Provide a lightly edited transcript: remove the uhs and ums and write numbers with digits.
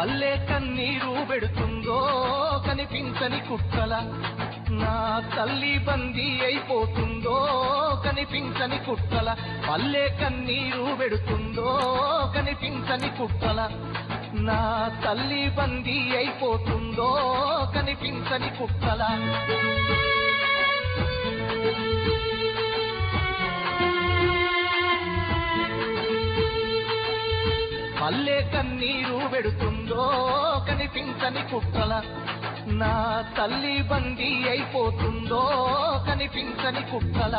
పల్లె కన్నీరు పెడుతుందో కనిపించని కుక్కల నా తల్లి బందీ అయిపోతుందో కనిపించని కుక్కల పల్లె కన్నీరు పెడుతుందో కనిపించని కుక్కల నా తల్లి బందీ అయిపోతుందో కనిపించని కుక్కల పల్లె కన్నీరు పెడుతుందో కనిపించని కుక్కల నా తల్లి బందీ అయిపోతుందో కనిపించని కుక్కల